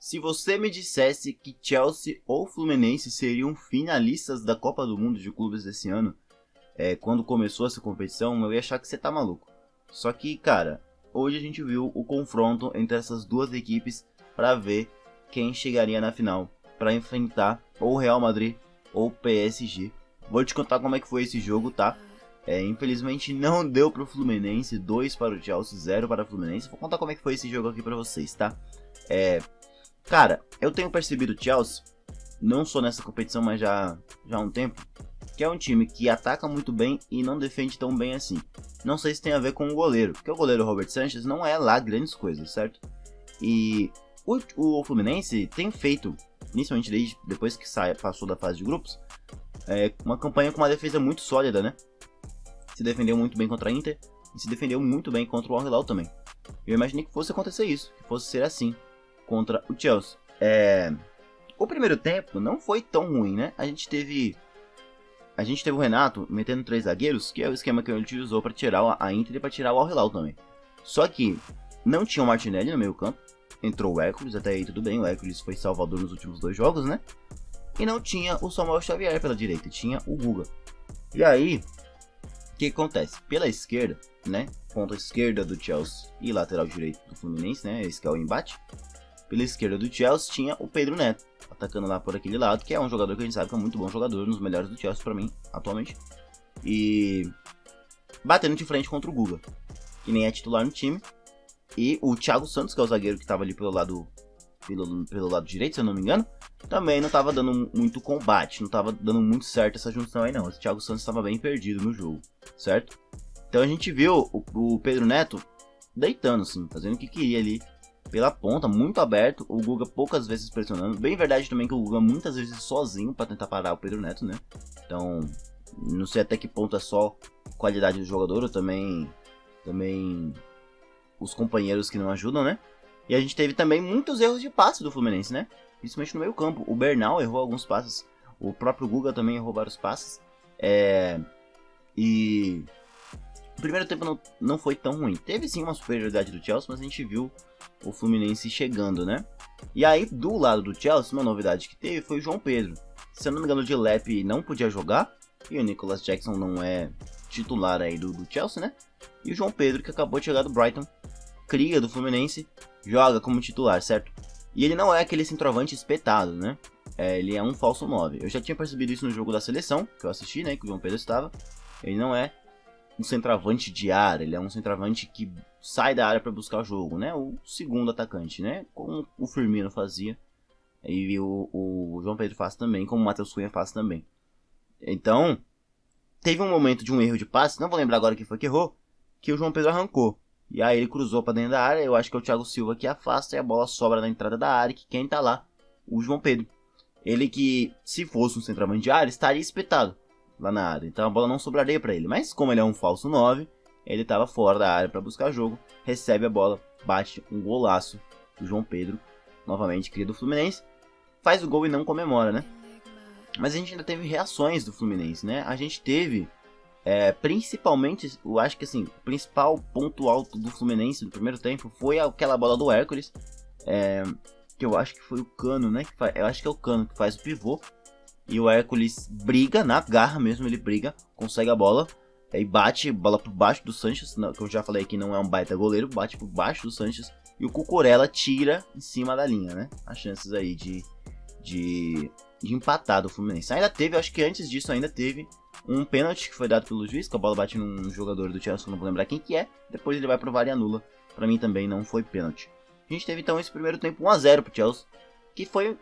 Se você me dissesse que Chelsea ou Fluminense seriam finalistas da Copa do Mundo de clubes desse ano, quando começou essa competição, eu ia achar que você tá maluco. Só que, cara, hoje a gente viu o confronto entre essas duas equipes para ver quem chegaria na final, para enfrentar ou Real Madrid ou PSG. Vou te contar como é que foi esse jogo, tá? Infelizmente não deu pro Fluminense, 2 para o Chelsea, 0 para o Fluminense. Vou contar como é que foi esse jogo aqui pra vocês, tá? Cara, eu tenho percebido o Chelsea, não só nessa competição, mas já há um tempo, que é um time que ataca muito bem e não defende tão bem assim. Não sei se tem a ver com o goleiro, porque o goleiro Robert Sanchez não é lá grandes coisas, certo? E o Fluminense tem feito, inicialmente depois que passou da fase de grupos, uma campanha com uma defesa muito sólida, né? Se defendeu muito bem contra a Inter e se defendeu muito bem contra o Al Hilal também. Eu imaginei que fosse acontecer isso, que fosse ser assim contra o Chelsea. O primeiro tempo não foi tão ruim, né? A gente teve o Renato metendo 3 zagueiros, que é o esquema que ele utilizou para tirar a Inter e para tirar o Al Hilal também. Só que não tinha o Martinelli no meio campo, entrou o Hércules, até aí tudo bem, o Hércules foi salvador nos últimos 2 jogos, né? E não tinha o Samuel Xavier pela direita, tinha o Guga. E aí, o que acontece? Pela esquerda, né? Ponta esquerda do Chelsea e lateral direito do Fluminense, né? Esse que é o embate. Pela esquerda do Chelsea tinha o Pedro Neto, atacando lá por aquele lado, que é um jogador que a gente sabe que é um muito bom jogador, um dos melhores do Chelsea pra mim, atualmente. E batendo de frente contra o Guga, que nem é titular no time. E o Thiago Santos, que é o zagueiro que tava ali pelo lado direito, se eu não me engano, também não tava dando muito combate, não tava dando muito certo essa junção aí não. O Thiago Santos estava bem perdido no jogo, certo? Então a gente viu o Pedro Neto deitando assim, fazendo o que queria ali pela ponta, muito aberto, o Guga poucas vezes pressionando. Bem verdade também que o Guga muitas vezes sozinho para tentar parar o Pedro Neto, né? Então, não sei até que ponto é só qualidade do jogador, ou também os companheiros que não ajudam, né? E a gente teve também muitos erros de passe do Fluminense, né? Principalmente no meio campo. O Bernal errou alguns passes, o próprio Guga também errou vários passes. E o primeiro tempo não foi tão ruim. Teve sim uma superioridade do Chelsea, mas a gente viu o Fluminense chegando, né? E aí, do lado do Chelsea, uma novidade que teve foi o João Pedro. Se eu não me engano, o Dilep não podia jogar, e o Nicolas Jackson não é titular aí do Chelsea, né? E o João Pedro, que acabou de chegar do Brighton, cria do Fluminense, joga como titular, certo? E ele não é aquele centroavante espetado, né? Ele é um falso 9. Eu já tinha percebido isso no jogo da seleção, que eu assisti, né? Que o João Pedro estava. Ele não é um centroavante de área, ele é um centroavante que sai da área para buscar o jogo, né? O segundo atacante, né? Como o Firmino fazia. E o João Pedro faz também, como o Matheus Cunha faz também. Então, teve um momento de um erro de passe, não vou lembrar agora quem foi que errou, que o João Pedro arrancou. E aí ele cruzou para dentro da área, eu acho que é o Thiago Silva que afasta e a bola sobra na entrada da área, que quem tá lá? O João Pedro. Ele que, se fosse um centroavante de área, estaria espetado lá na área, então a bola não sobraria para ele. Mas como ele é um falso 9, ele estava fora da área para buscar jogo, recebe a bola, bate um golaço do João Pedro, novamente cria do Fluminense, faz o gol e não comemora, né? Mas a gente ainda teve reações do Fluminense, né? A gente teve, principalmente, eu acho que assim, o principal ponto alto do Fluminense no primeiro tempo foi aquela bola do Hércules, que eu acho que foi o Cano, né? Eu acho que é o Cano que faz o pivô. E o Hércules briga, na garra mesmo, ele briga, consegue a bola e bate a bola por baixo do Sanches, que eu já falei que não é um baita goleiro, bate por baixo do Sanches e o Cucurella tira em cima da linha, né? As chances aí de empatar do Fluminense. Ainda teve, acho que antes disso ainda teve um pênalti que foi dado pelo juiz, que a bola bate num jogador do Chelsea, não vou lembrar quem que é, depois ele vai pro VAR e anula. Pra mim também não foi pênalti. A gente teve então esse primeiro tempo 1-0 pro Chelsea, que foi...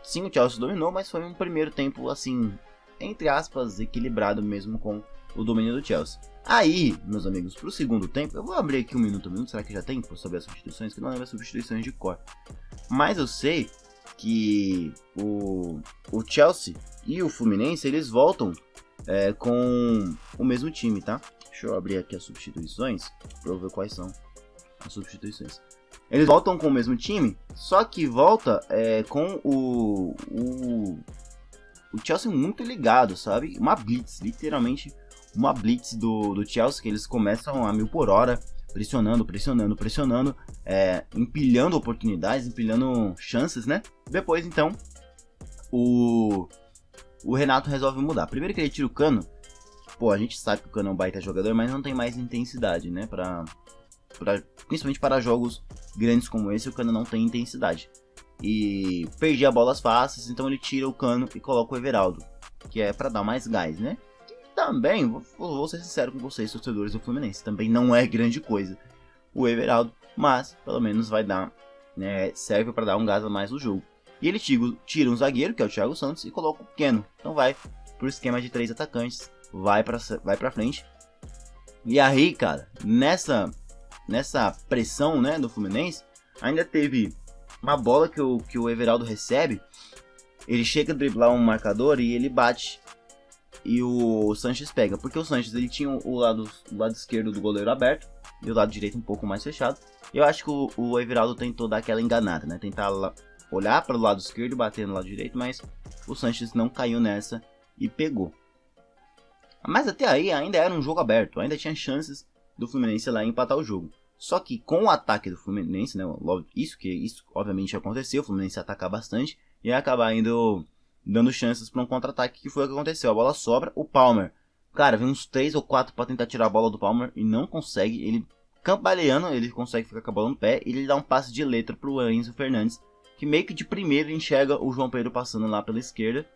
Sim, o Chelsea dominou, mas foi um primeiro tempo, assim, entre aspas, equilibrado mesmo com o domínio do Chelsea. Aí, meus amigos, pro segundo tempo, eu vou abrir aqui um minuto, será que já tem pra saber as substituições? Que não lembro as substituições de cor. Mas eu sei que o Chelsea e o Fluminense, eles voltam com o mesmo time, tá? Deixa eu abrir aqui as substituições pra eu ver quais são as substituições. Eles voltam com o mesmo time, só que volta com o Chelsea muito ligado, sabe? Uma blitz, literalmente uma blitz do Chelsea, que eles começam a 1000 por hora, pressionando, empilhando oportunidades, empilhando chances, né? Depois, então, o Renato resolve mudar. Primeiro que ele tira o Cano. Pô, a gente sabe que o Cano é um baita jogador, mas não tem mais intensidade, né? Principalmente para jogos grandes como esse, o Cano não tem intensidade. E perdia bolas fáceis, então ele tira o Cano e coloca o Everaldo, que é para dar mais gás, né? E também, vou ser sincero com vocês, torcedores do Fluminense, também não é grande coisa o Everaldo, mas pelo menos vai dar, né, serve para dar um gás a mais no jogo. E ele tira um zagueiro, que é o Thiago Santos, e coloca o Keno. Então vai pro esquema de 3 atacantes, vai pra frente. E aí, cara, nessa pressão, né, do Fluminense, ainda teve uma bola que o Everaldo recebe. Ele chega a driblar um marcador e ele bate. E o Sanches pega. Porque o Sanches, ele tinha o lado esquerdo do goleiro aberto e o lado direito um pouco mais fechado. Eu acho que o Everaldo tentou dar aquela enganada, né? Tentar olhar para o lado esquerdo e bater no lado direito. Mas o Sanches não caiu nessa e pegou. Mas até aí ainda era um jogo aberto. Ainda tinha chances do Fluminense lá empatar o jogo. Só que com o ataque do Fluminense, né, isso obviamente aconteceu, o Fluminense atacar bastante e acabar dando chances para um contra-ataque, que foi o que aconteceu. A bola sobra, o Palmer, cara, vem uns 3 ou 4 para tentar tirar a bola do Palmer e não consegue. Ele cambaleando, ele consegue ficar com a bola no pé e ele dá um passe de letra pro Enzo Fernandes, que meio que de primeiro enxerga o João Pedro passando lá pela esquerda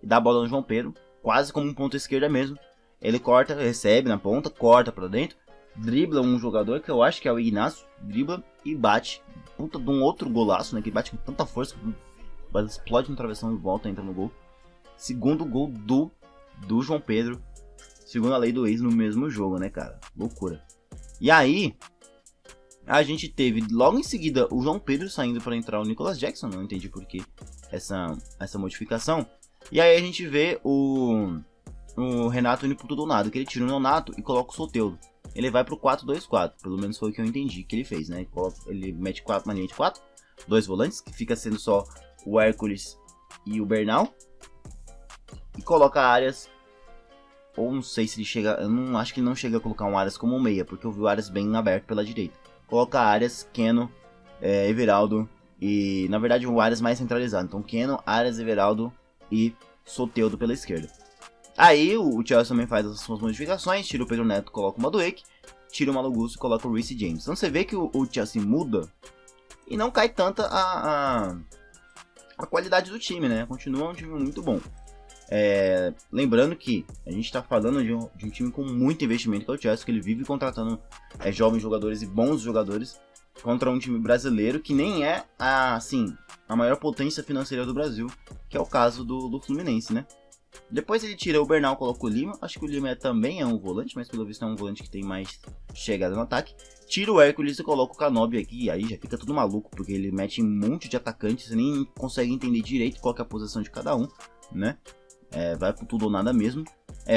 e dá a bola no João Pedro, quase como um ponta esquerda mesmo. Ele corta, recebe na ponta, corta para dentro, dribla um jogador que eu acho que é o Ignacio, dribla e bate. Puta de um outro golaço, né? Que bate com tanta força, explode no travessão e volta, entra no gol. Segundo gol do João Pedro, segundo a lei do ex, no mesmo jogo, né, cara? Loucura. E aí, a gente teve logo em seguida o João Pedro saindo para entrar o Nicolas Jackson. Não entendi por que essa modificação. E aí a gente vê o Renato indo pro tudo ou nada, que ele tira o Nonato e coloca o Soteldo. Ele vai pro 4-2-4, pelo menos foi o que eu entendi que ele fez, né? Ele mete uma linha de 4, 2 volantes, que fica sendo só o Hércules e o Bernal. E coloca Arias, ou não sei se ele chega, eu não acho que ele não chega a colocar um Arias como um meia, porque eu vi o Arias bem aberto pela direita. Coloca Arias, Keno, Everaldo e, na verdade, o Arias mais centralizado. Então Keno, Arias, Everaldo e Soteldo pela esquerda. Aí o Chelsea também faz as suas modificações, tira o Pedro Neto, coloca o Madueke, tira o Malo Gusto e coloca o Reece James. Então você vê que o Chelsea muda e não cai tanta a qualidade do time, né? Continua um time muito bom. Lembrando que a gente está falando de um time com muito investimento, que é o Chelsea, que ele vive contratando jovens jogadores e bons jogadores contra um time brasileiro que nem é a maior potência financeira do Brasil, que é o caso do Fluminense, né? Depois ele tira o Bernal, coloca o Lima. Acho que o Lima também é um volante, mas pelo visto é um volante que tem mais chegada no ataque. Tira o Hércules e coloca o Canóbio aqui. E aí já fica tudo maluco, porque ele mete um monte de atacantes. Você nem consegue entender direito qual que é a posição de cada um, né? Vai pro tudo ou nada mesmo.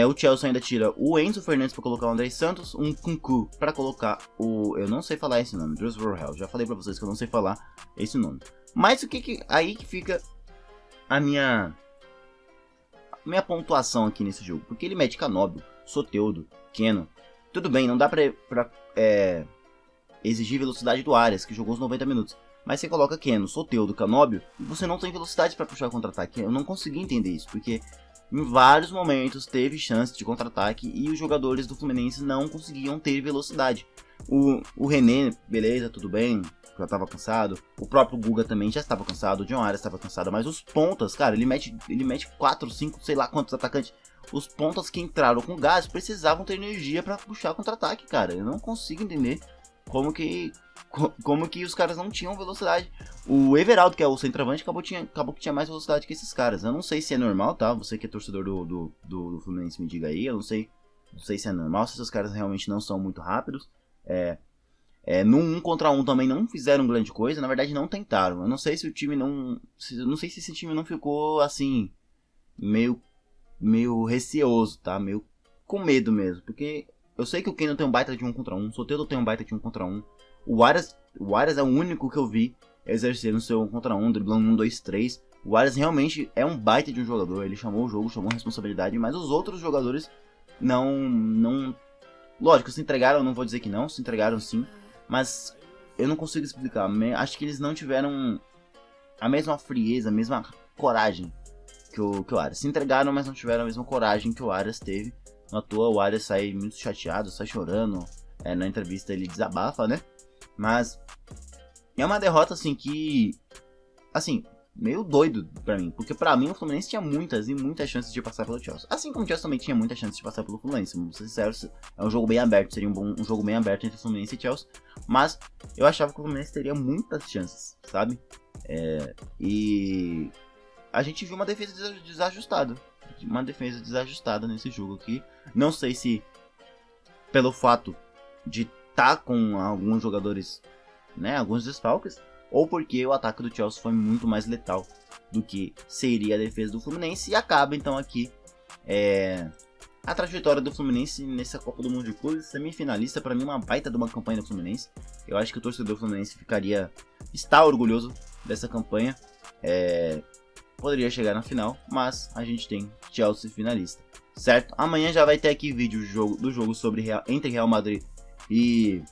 O Chelsea ainda tira o Enzo Fernandes para colocar o André Santos. Um Kunku para colocar eu não sei falar esse nome, Drews Verhel. Já falei para vocês que eu não sei falar esse nome. Mas aí que fica a minha pontuação aqui nesse jogo, porque ele mete Canóbio, Soteldo, Keno. Tudo bem, não dá pra exigir velocidade do Arias, que jogou os 90 minutos. Mas você coloca Keno, Soteldo, Canóbio, e você não tem velocidade para puxar contra-ataque. Eu não consegui entender isso, porque em vários momentos teve chance de contra-ataque e os jogadores do Fluminense não conseguiam ter velocidade. O René, beleza, tudo bem, já estava cansado. O próprio Guga também já estava cansado. O John Arias estava cansado. Mas os pontas, cara, ele mete 4, 5, sei lá quantos atacantes. Os pontas que entraram com gás precisavam ter energia para puxar contra-ataque, cara. Eu não consigo entender como que os caras não tinham velocidade. O Everaldo, que é o centroavante, acabou que tinha mais velocidade que esses caras. Eu não sei se é normal, tá? Você que é torcedor do Fluminense, me diga aí. Eu não sei se é normal, se esses caras realmente não são muito rápidos. No 1 contra 1 também não fizeram grande coisa, na verdade não tentaram. Eu não sei se o time não sei se esse time não ficou assim meio receoso, tá? Meio com medo mesmo, porque eu sei que o Keno tem um baita de 1 contra 1, o Soteldo tem um baita de 1 contra 1. O Arias é o único que eu vi exercer no seu 1 contra 1, driblando 1, 2, 3. O Arias realmente é um baita de um jogador, ele chamou o jogo, chamou a responsabilidade, mas os outros jogadores não Lógico, se entregaram, não vou dizer que não, se entregaram sim, mas eu não consigo explicar. Acho que eles não tiveram a mesma frieza, a mesma coragem que o Arias. Se entregaram, mas não tiveram a mesma coragem que o Arias teve. Não à toa, o Arias sai muito chateado, sai chorando. Na entrevista ele desabafa, né? Mas é uma derrota assim que, assim, meio doido pra mim. Porque pra mim o Fluminense tinha muitas e muitas chances de passar pelo Chelsea. Assim como o Chelsea também tinha muitas chances de passar pelo Fluminense. Vamos ser sinceros, é um jogo bem aberto. Seria um jogo bem aberto entre Fluminense e Chelsea. Mas eu achava que o Fluminense teria muitas chances, sabe? E a gente viu uma defesa desajustada. Uma defesa desajustada nesse jogo aqui. Não sei se pelo fato de estar com alguns jogadores, né, alguns desfalques, ou porque o ataque do Chelsea foi muito mais letal do que seria a defesa do Fluminense. E acaba então aqui a trajetória do Fluminense nessa Copa do Mundo de Clubes, semifinalista. Para mim uma baita de uma campanha do Fluminense. Eu acho que o torcedor Fluminense está orgulhoso dessa campanha. Poderia chegar na final, mas a gente tem Chelsea finalista, certo? Amanhã já vai ter aqui vídeo do jogo entre Real Madrid e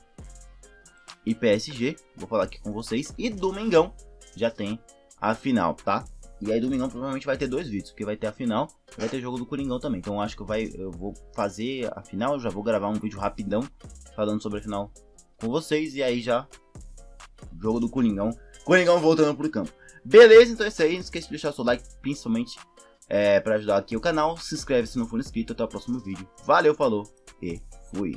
PSG, vou falar aqui com vocês. E domingão já tem a final, tá? E aí domingão provavelmente vai ter 2 vídeos, porque vai ter a final e vai ter jogo do Coringão também. Então acho que eu vou fazer a final, eu já vou gravar um vídeo rapidão falando sobre a final com vocês. E aí já jogo do Coringão voltando pro campo. Beleza, então é isso aí. Não esqueça de deixar o seu like, principalmente para ajudar aqui o canal. Se inscreve se não for inscrito. Até o próximo vídeo. Valeu, falou e fui.